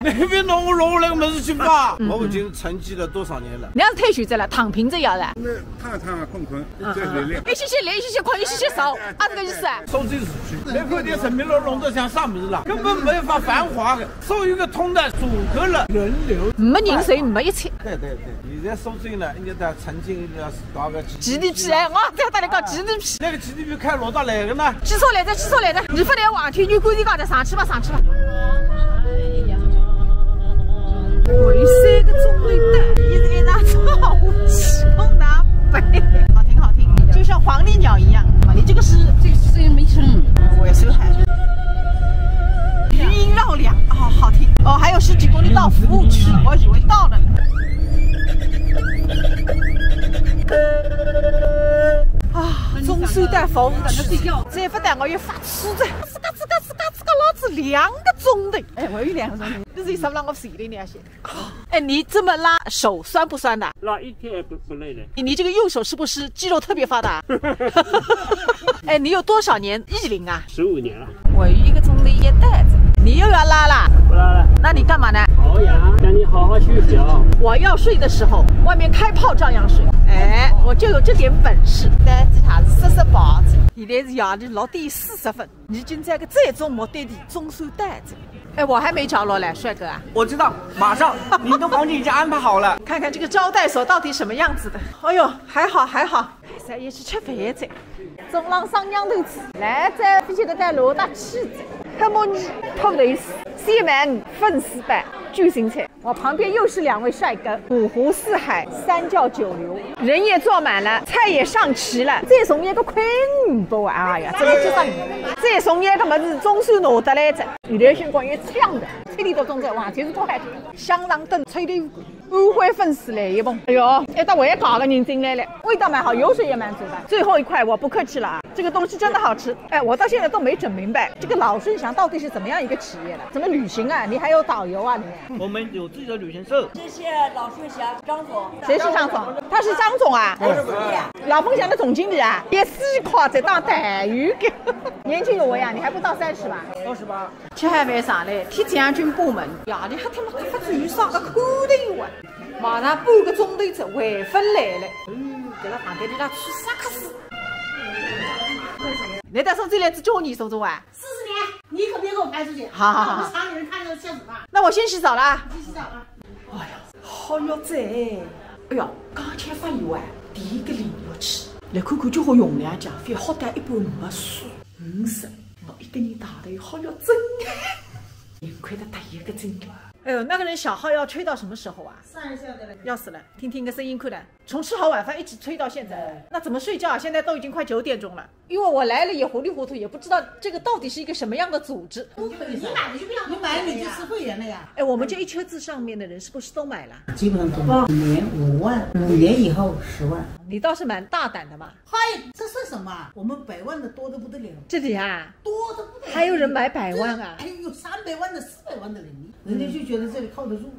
那边弄那个门子去发，我已经沉寂了多少年了。你要是退休着了，躺平着要的。那躺困，这练。一起练，一起困，一起瘦，啊这个意思。收这市区，那块地生命都弄得像啥么子了，根本没法繁华的。所有一个通道阻隔了人流，没人水，没一切。对，现在收税呢，应该在曾经要搞个 GDP 哎，我再要大家讲 GDP。那个 GDP 开落到哪个呢？记错来着，你不能往天女管理高头上去吧。为3个钟头等，一直给他操起空南北，好听，就像黄鹂鸟一样。你这个是没声，我也是喊。余音绕梁，好听。哦，还有10几公里到服务区，我以为到了呢。中山带服务区，再不带我要发痴的，老子2个钟头。哎，我有2个钟头，你是什么让我睡的那些？哎，你这么拉手酸不酸的？拉一天也不累的。你这个右手是不是肌肉特别发达？哎，你有多少年艺龄啊？15年了。我有1个钟头1袋子，你又要拉了？不拉了。那你干嘛呢？好呀，让你好好休息啊。我要睡的时候，外面开炮照样睡。哎，我就有这点本事。单子还是48子，现在是夜里6点40分，已经在个最终目的地中山带子。哎，我还没着落嘞，帅哥啊！我知道，马上，您的房间已经安排好了。看看这个招待所到底什么样子的。哎呦，还好，咱也去吃饭子。中浪上娘头子，来在飞机头带罗大气子，黑木耳、土豆丝、西鳗粉丝板、卷心菜。我旁边又是2位帅哥，五湖四海，3教9流，人也坐满了，菜也上齐了。再送一个昆布啊！哎呀，这个就是再送一个么子中山拿得来着。现在先讲一香的，7点多钟在往就是多海香肠灯吹的五花粉丝来一盆。哎呦，一到我也搞个人进来了，味道蛮好，油水也蛮足的。最后一块我不客气了啊，这个东西真的好吃。哎，我到现在都没整明白，这个老顺祥到底是怎么样一个企业的？怎么旅行啊？你还有导游啊？里面我们有自己的旅行社。谢谢老顺祥张总。谁是张总？他是张总啊。老凤祥的总经理啊，也4块在当待遇给。年轻有为啊，你还不到30吧？28。吃海饭上来，替将军部门，夜里还他妈不至于上个口头玩。马上半个钟头子，晚饭来了。给他旁边的那吃啥克斯？你打算这两只叫你收走啊40年，你可别给我拍出去。好。我们厂里人看着笑死了。那我先洗澡了。去洗澡了。哎呀，好要在！哎呀，刚才发现啊，第一个零要去，来看看就好用2奖费，好歹150，50，我一个人打的好要挣。幸亏他第一个挣了。哎呦，那个人小号要吹到什么时候啊？30岁的了。要死了，听个声音看的，从吃好晚饭一直吹到现在。那怎么睡觉啊？现在都已经快9点钟了。因为我来了也糊里糊涂，也不知道这个到底是一个什么样的组织。你买了就不要，你买了你就吃会员了呀。哎，我们这一车子上面的人是不是都买了？基本上都5年5万，5年以后10万。你倒是蛮大胆的嘛。嗨，这算什么？我们100万的多得不得了。这里啊，多得不得了。还有人买100万啊？还有300万的、400万的人家就觉得这里靠得住。